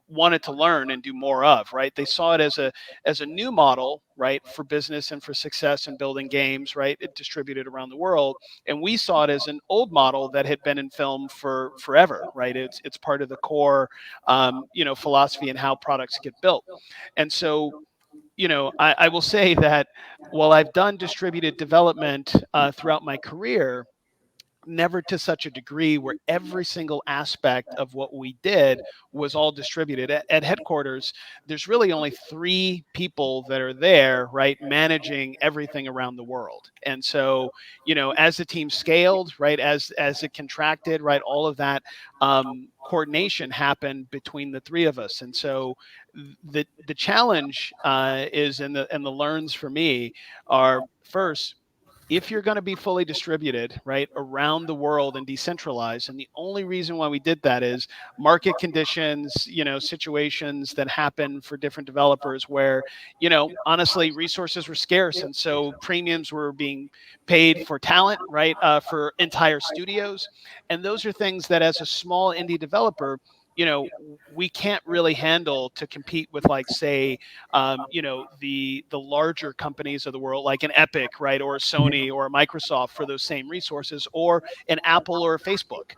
wanted to learn and do more of, right? They saw it as a new model, right, for business and for success in building games, right? It distributed around the world, and we saw it as an old model that had been in film for forever, right? It's part of the core, philosophy and how products get built, and so. I will say that while I've done distributed development throughout my career, never to such a degree where every single aspect of what we did was all distributed at headquarters. There's really only 3 people that are there, right, managing everything around the world. And so, as the team scaled, right, as it contracted, right, all of that coordination happened between the 3 of us. And so the challenge is, and the learns for me are, first, if you're going to be fully distributed, right, around the world and decentralized, and the only reason why we did that is market conditions, situations that happen for different developers where, honestly, resources were scarce. And so premiums were being paid for talent, right, for entire studios. And those are things that as a small indie developer, we can't really handle to compete with, like, say, the larger companies of the world, like an Epic, right, or a Sony or a Microsoft, for those same resources, or an Apple or a Facebook.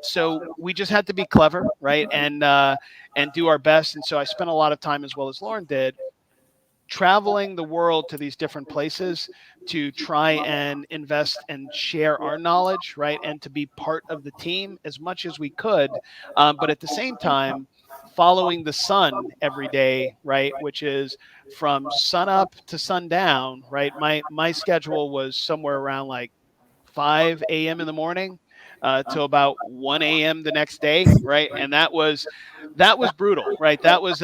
So we just had to be clever, right, and do our best. And so I spent a lot of time, as well as Lorne did, traveling the world to these different places to try and invest and share our knowledge, right, and to be part of the team as much as we could, but at the same time following the sun every day, right, which is from sun up to sundown, right. My schedule was somewhere around like 5 a.m. in the morning to about 1 a.m. the next day, right, and that was brutal, right. That was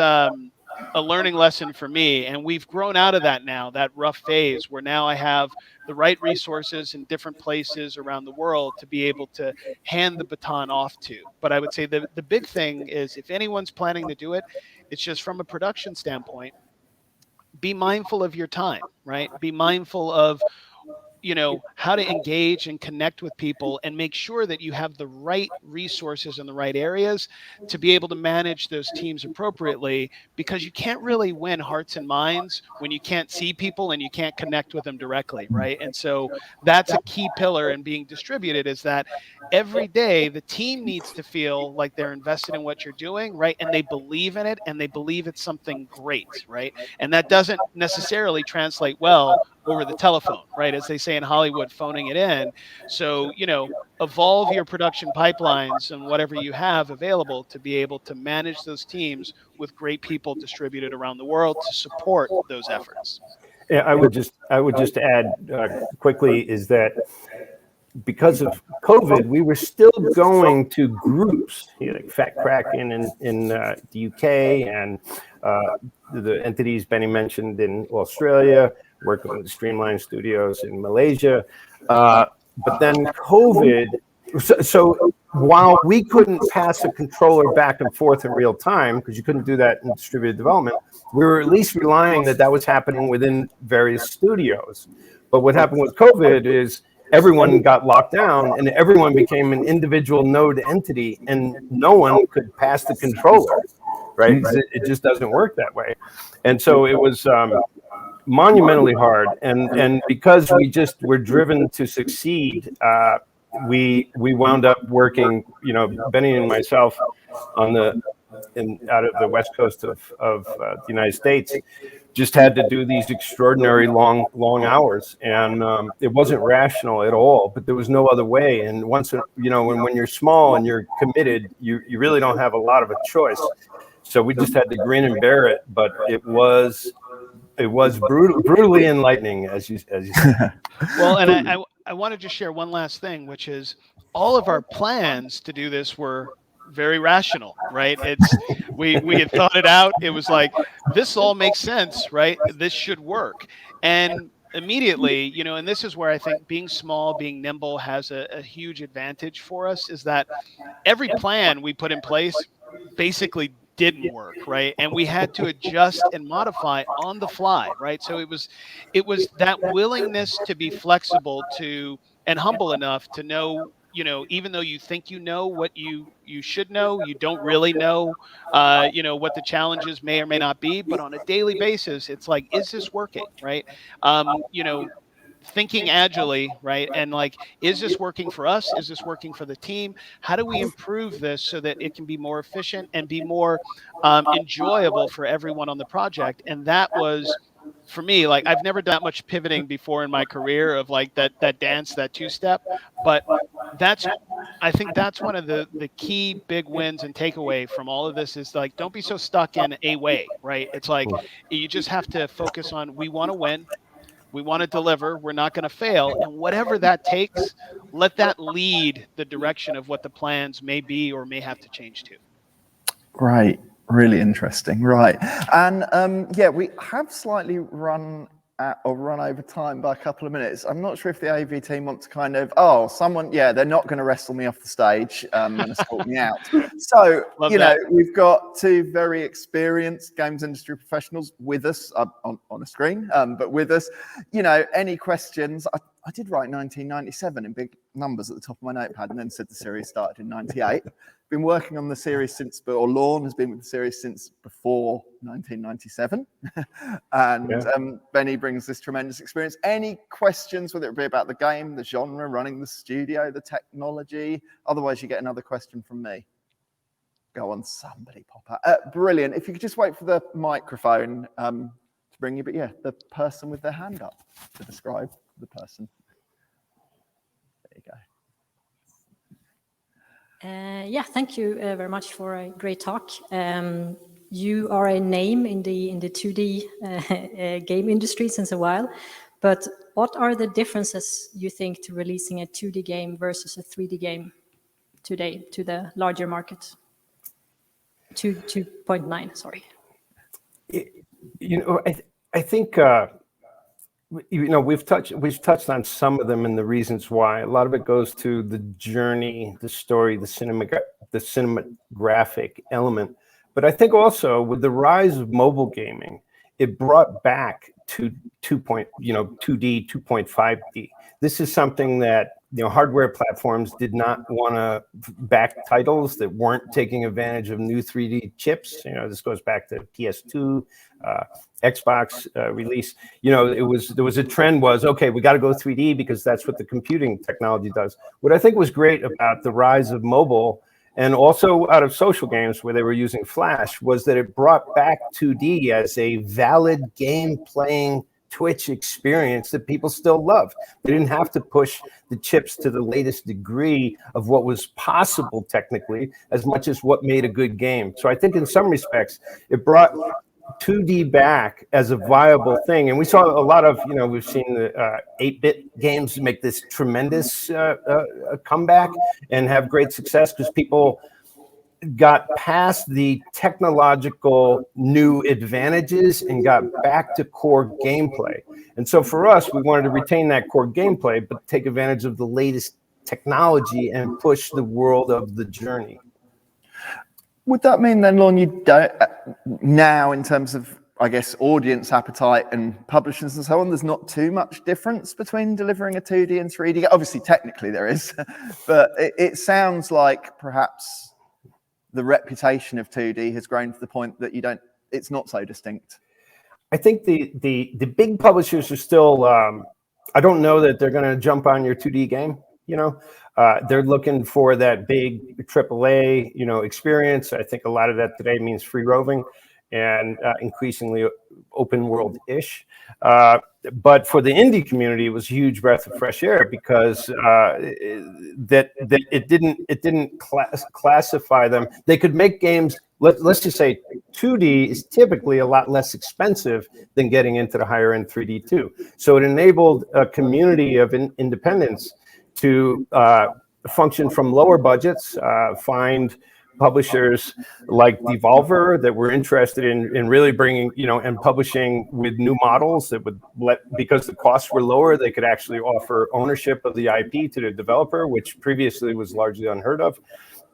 a learning lesson for me, and we've grown out of that now, that rough phase, where now I have the right resources in different places around the world to be able to hand the baton off to. But I would say the big thing is, if anyone's planning to do it, it's just from a production standpoint, be mindful of your time, right? Be mindful of how to engage and connect with people, and make sure that you have the right resources in the right areas to be able to manage those teams appropriately, because you can't really win hearts and minds when you can't see people and you can't connect with them directly, right? And so that's a key pillar in being distributed, is that every day the team needs to feel like they're invested in what you're doing, right, and they believe in it, and they believe it's something great, right? And that doesn't necessarily translate well over the telephone, right? As they say in Hollywood, phoning it in. So, evolve your production pipelines and whatever you have available to be able to manage those teams with great people distributed around the world to support those efforts. Yeah, I would just add quickly, is that because of COVID, we were still going to groups, like Fat Kraken in the UK, and the entities Bennie mentioned in Australia, working with the Streamline Studios in Malaysia. But then COVID, so while we couldn't pass a controller back and forth in real time, because you couldn't do that in distributed development, we were at least relying that was happening within various studios. But what happened with COVID is everyone got locked down and everyone became an individual node entity, and no one could pass the controller, right? It just doesn't work that way. And so it was monumentally hard. And because we just were driven to succeed, we wound up working, Bennie and myself out of the West Coast of the United States, just had to do these extraordinary long hours, and it wasn't rational at all, but there was no other way. And once, when you're small and you're committed, you really don't have a lot of a choice. So we just had to grin and bear it, but it was brutally enlightening, as you said. Well, and I want to just share one last thing, which is all of our plans to do this were very rational, right? We had thought it out. It was like, this all makes sense, right? This should work. And immediately, and this is where I think being small, being nimble has a huge advantage for us, is that every plan we put in place basically didn't work, right? And we had to adjust and modify on the fly, right? So it was that willingness to be flexible and humble enough to know, you know, even though you think you know what you should know, you don't really know, you know, what the challenges may or may not be. But on a daily basis, it's like, is this working, right? You know, thinking agilely, right? And like, is this working for us? Is this working for the team? How do we improve this so that it can be more efficient and be more enjoyable for everyone on the project? And that was, for me, like, I've never done that much pivoting before in my career of like that dance, that two-step, but that's, I think that's one of the key big wins and takeaway from all of this is like, don't be so stuck in a way, right? It's like, you just have to focus on, we want to win. We want to deliver. We're not going to fail. And whatever that takes, let that lead the direction of what the plans may be or may have to change to. Right. Really interesting. Right. And yeah, we have slightly run over time by a couple of minutes. I'm not sure if the AV team want to kind of, yeah, they're not going to wrestle me off the stage and escort me out. So, you know, we've got two very experienced games industry professionals with us on a screen, but with us. You know, any questions? I did write 1997 in big numbers at the top of my notepad and then said the series started in 98. Been working on the series since, or Lorne has been with the series since before 1997. And Bennie brings this tremendous experience. Any questions, whether it be about the game, the genre, running the studio, the technology? Otherwise, you get another question from me. Go on, somebody pop out. Brilliant. If you could just wait for the microphone to bring you, but yeah, the person with their hand up to describe the person. There you go. Yeah, thank you very much for a great talk. You are a name in the 2D game industry since a while, but what are the differences you think to releasing a 2D game versus a 3D game today to the larger market? 2.9, sorry. You know, I think you know, we've touched on some of them and the reasons why. A lot of it goes to the journey, the story, the cinematographic element. But I think also with the rise of mobile gaming, it brought back to 2D, 2.5D. This is something that, you know, hardware platforms did not want to back titles that weren't taking advantage of new 3D chips. You know, this goes back to PS2, Xbox release. You know, there was a trend was, okay, we got to go 3D because that's what the computing technology does. What I think was great about the rise of mobile and also out of social games where they were using Flash was that it brought back 2D as a valid game playing Twitch experience that people still love. They didn't have to push the chips to the latest degree of what was possible technically as much as what made a good game. So I think in some respects, it brought 2D back as a viable thing. And we saw a lot of, you know, we've seen the 8-bit games make this tremendous comeback and have great success because people got past the technological new advantages and got back to core gameplay. And so for us, we wanted to retain that core gameplay, but take advantage of the latest technology and push the world of the journey. Would that mean then, Lorne, you don't now, in terms of, I guess, audience appetite and publishers and so on, there's not too much difference between delivering a 2D and 3D? Obviously, technically there is, but it sounds like perhaps the reputation of 2D has grown to the point that it's not so distinct. I think the big publishers are still, I don't know that they're going to jump on your 2D game, you know. They're looking for that big AAA, you know, experience. I think a lot of that today means free roving and increasingly open world-ish. But for the indie community, it was a huge breath of fresh air because it didn't classify them. They could make games. Let's just say 2D is typically a lot less expensive than getting into the higher end 3D too. So it enabled a community of independents to function from lower budgets, find publishers like Devolver that were interested in really bringing, you know, and publishing with new models that would because the costs were lower, they could actually offer ownership of the IP to the developer, which previously was largely unheard of.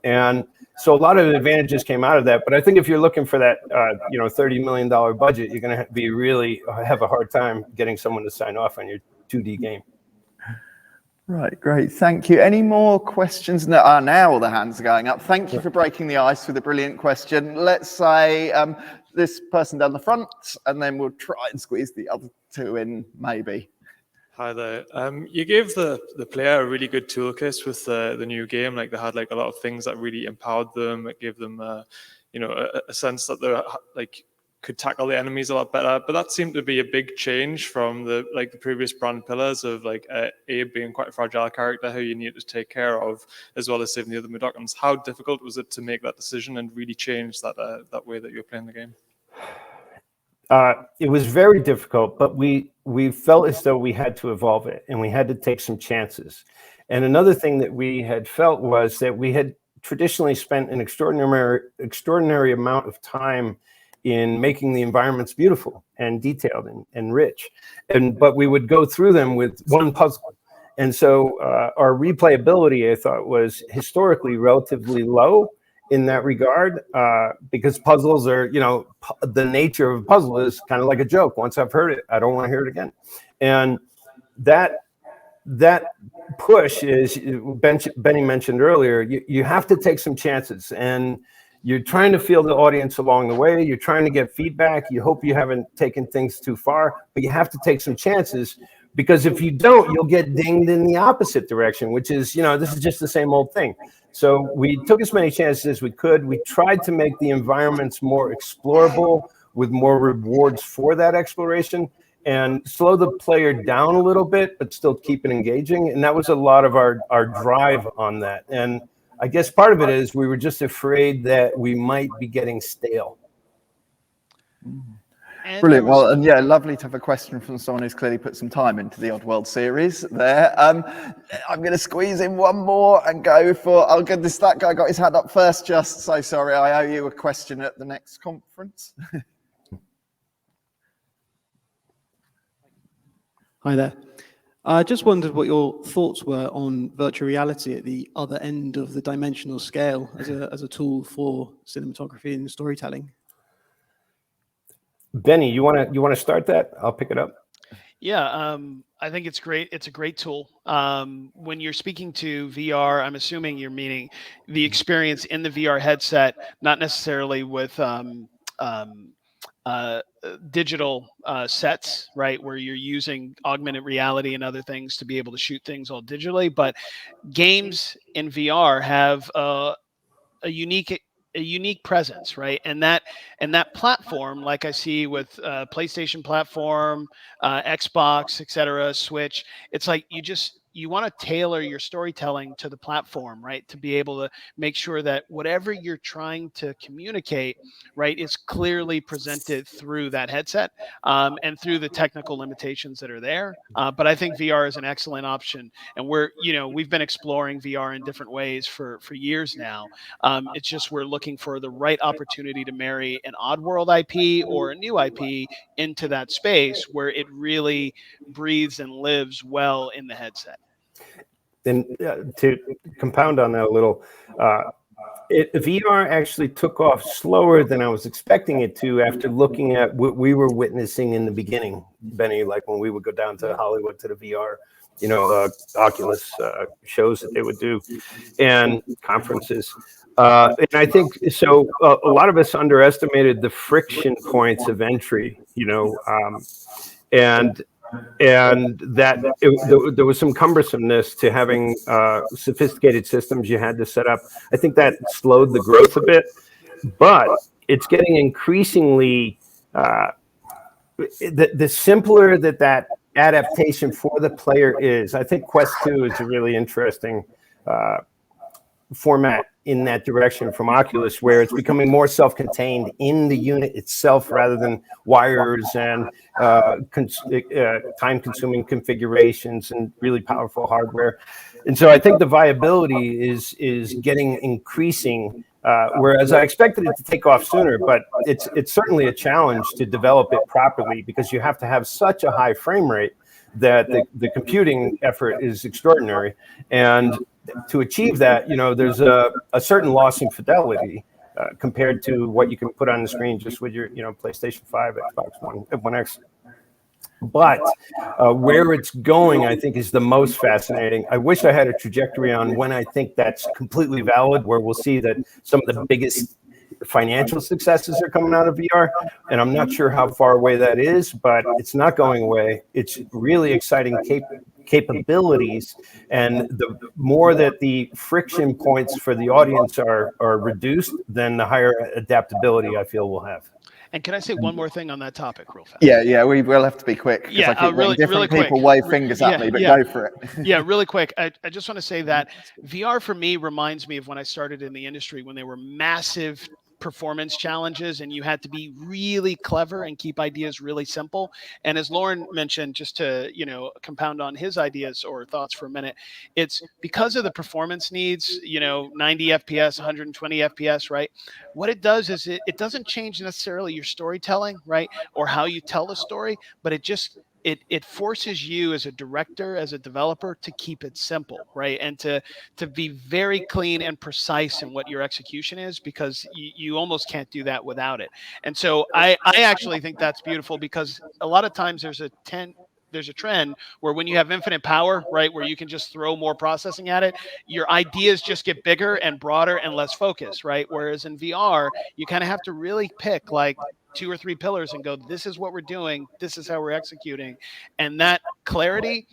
And so a lot of advantages came out of that. But I think if you're looking for that, you know, $30 million budget, you're going to have a hard time getting someone to sign off on your 2D game. Right, great, thank you. Any more questions? No, now all the hands are going up. Thank you for breaking the ice with a brilliant question. Let's say this person down the front, and then we'll try and squeeze the other two in, maybe. Hi there. You gave the player a really good toolkit with the new game. Like, they had like a lot of things that really empowered them. It gave them, you know, a sense that they're like could tackle the enemies a lot better. But that seemed to be a big change from the previous brand pillars of like Abe being quite a fragile character who you need to take care of, as well as saving the other Mudokons. How difficult was it to make that decision and really change that that way that you're playing the game? It was very difficult, but we felt as though we had to evolve it, and we had to take some chances. And another thing that we had felt was that we had traditionally spent an extraordinary amount of time in making the environments beautiful and detailed and rich, but we would go through them with one puzzle. And so our replayability, I thought, was historically relatively low in that regard, because puzzles are, you know, the nature of a puzzle is kind of like a joke. Once I've heard it, I don't want to hear it again. And that push is, Bennie mentioned earlier, you have to take some chances, and you're trying to feel the audience along the way. You're trying to get feedback. You hope you haven't taken things too far, but you have to take some chances, because if you don't, you'll get dinged in the opposite direction, which is, you know, this is just the same old thing. So we took as many chances as we could. We tried to make the environments more explorable with more rewards for that exploration, and slow the player down a little bit, but still keep it engaging. And that was a lot of our drive on that. And I guess part of it is we were just afraid that we might be getting stale. Brilliant. Well, and yeah, lovely to have a question from someone who's clearly put some time into the Oddworld series there. I'm going to squeeze in one more and go for, oh goodness, that guy got his hand up first. Just so sorry, I owe you a question at the next conference. Hi there. I just wondered what your thoughts were on virtual reality at the other end of the dimensional scale as a tool for cinematography and storytelling. Bennie, you want to start that? I'll pick it up. Yeah, I think it's great. It's a great tool. When you're speaking to VR, I'm assuming you're meaning the experience in the VR headset, not necessarily with digital sets, right, where you're using augmented reality and other things to be able to shoot things all digitally. But games in VR have a unique presence, right? And that platform, like I see with PlayStation platform, Xbox, etc., Switch, it's like you want to tailor your storytelling to the platform, right? To be able to make sure that whatever you're trying to communicate, right, is clearly presented through that headset and through the technical limitations that are there. But I think VR is an excellent option, and we've been exploring VR in different ways for years now. It's just we're looking for the right opportunity to marry an Oddworld IP or a new IP into that space where it really breathes and lives well in the headset. And to compound on that a little, VR actually took off slower than I was expecting it to after looking at what we were witnessing in the beginning, Bennie, like when we would go down to Hollywood to the VR, Oculus shows that they would do and conferences. And I think so. A lot of us underestimated the friction points of entry, and that there was some cumbersomeness to having sophisticated systems you had to set up. I think that slowed the growth a bit, but it's getting increasingly the simpler that adaptation for the player is. I think Quest 2 is a really interesting format in that direction from Oculus, where it's becoming more self-contained in the unit itself rather than wires and time-consuming configurations and really powerful hardware. And so I think the viability is getting increasing, whereas I expected it to take off sooner, but it's certainly a challenge to develop it properly because you have to have such a high frame rate that the computing effort is extraordinary. And to achieve that, there's a certain loss in fidelity compared to what you can put on the screen just with your, PlayStation 5, Xbox One X. But where it's going, I think, is the most fascinating. I wish I had a trajectory on when I think that's completely valid, where we'll see that some of the biggest financial successes are coming out of VR. And I'm not sure how far away that is, but it's not going away. It's really exciting capabilities. And the more that the friction points for the audience are reduced, then the higher adaptability I feel we'll have. And can I say one more thing on that topic real fast? Yeah, we will have to be quick. Yeah, I keep really different quick. people wave fingers at me, but go for it. Yeah, really quick. I just want to say that VR for me reminds me of when I started in the industry, when there were massive performance challenges and you had to be really clever and keep ideas really simple. And as Lorne mentioned, just to, you know, compound on his ideas or thoughts for a minute, it's because of the performance needs, you know, 90 FPS, 120 FPS, right? What it does is it doesn't change necessarily your storytelling, right? Or how you tell the story, but it just, it forces you as a director, as a developer, to keep it simple, right? And to be very clean and precise in what your execution is, because you almost can't do that without it. And so I actually think that's beautiful, because a lot of times there's a trend where when you have infinite power, right, where you can just throw more processing at it, your ideas just get bigger and broader and less focused, right? Whereas in VR, you kind of have to really pick like 2 or 3 pillars and go, this is what we're doing, this is how we're executing. And that clarity,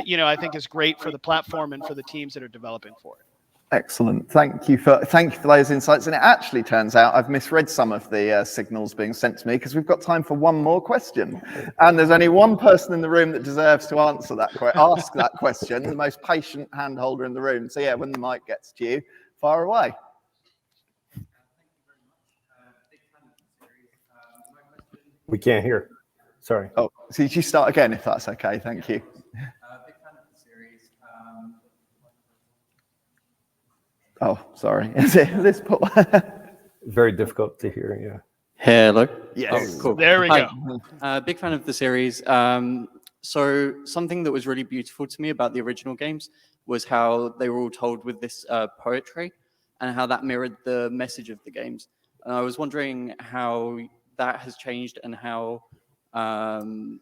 you know, I think is great for the platform and for the teams that are developing for it. Excellent. Thank you for those insights. And it actually turns out I've misread some of the signals being sent to me, because we've got time for one more question. And there's only one person in the room that deserves to answer that ask that question, the most patient hand holder in the room. So yeah, when the mic gets to you, fire away. We can't hear. Sorry. Oh, so you start again if that's okay. Thank you. Big fan of the series. Oh, sorry. Is it this part? Very difficult to hear, yeah. Hello. Yes. Oh, cool. There we Hi. go. Big fan of the series. So something that was really beautiful to me about the original games was how they were all told with this poetry, and how that mirrored the message of the games. And I was wondering how that has changed, and how that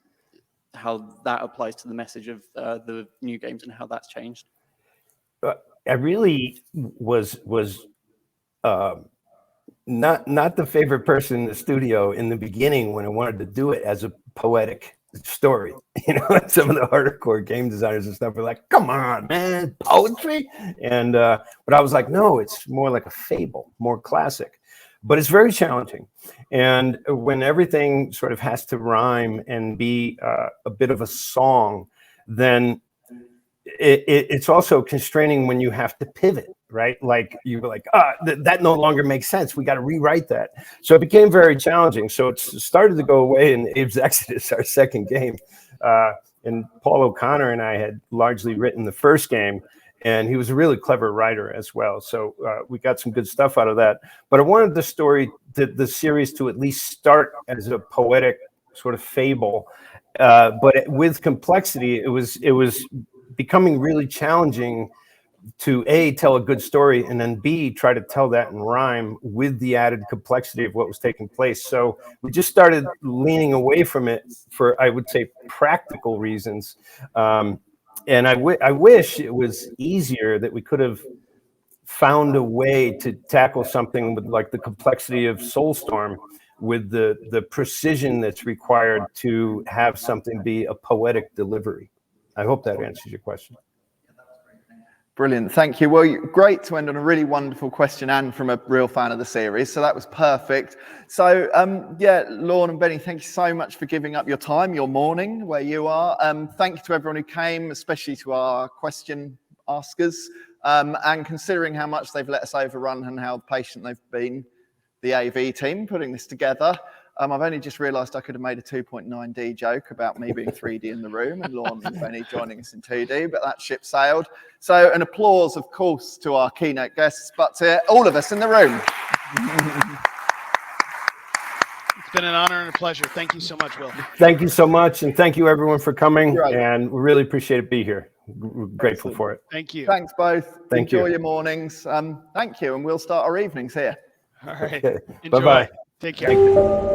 applies to the message of the new games, and how that's changed. I really was not the favorite person in the studio in the beginning when I wanted to do it as a poetic story. You know, some of the hardcore game designers and stuff were like, "Come on, man, poetry!" And but I was like, "No, it's more like a fable, more classic." But it's very challenging. And when everything sort of has to rhyme and be a bit of a song, then it's also constraining when you have to pivot, right? Like you're like, that no longer makes sense. We got to rewrite that. So it became very challenging. So it started to go away in Abe's Exodus, our second game. And Paul O'Connor and I had largely written the first game. And he was a really clever writer as well. So we got some good stuff out of that. But I wanted the series to at least start as a poetic sort of fable. But with complexity, it was becoming really challenging to A, tell a good story, and then B, try to tell that in rhyme with the added complexity of what was taking place. So we just started leaning away from it for, I would say, practical reasons. And I wish it was easier, that we could have found a way to tackle something with like the complexity of Soulstorm, with the precision that's required to have something be a poetic delivery. I hope that answers your question. Brilliant. Thank you. Well, great to end on a really wonderful question, and from a real fan of the series. So that was perfect. So yeah, Lorne and Bennie, thank you so much for giving up your time, your morning where you are. Thank you to everyone who came, especially to our question askers, and considering how much they've let us overrun and how patient they've been, the AV team putting this together. I've only just realised I could have made a 2.9D joke about me being 3D in the room and Lorne and Bennie joining us in 2D, but that ship sailed. So an applause, of course, to our keynote guests, but to all of us in the room. It's been an honor and a pleasure. Thank you so much, Will. Thank you so much, and thank you everyone for coming. Right. And we really appreciate it being here. We're grateful for it. Thank you. Thanks both. Thank you. Enjoy your mornings. Thank you, and we'll start our evenings here. All right. Okay. Enjoy. Bye-bye. Take care. Thank you.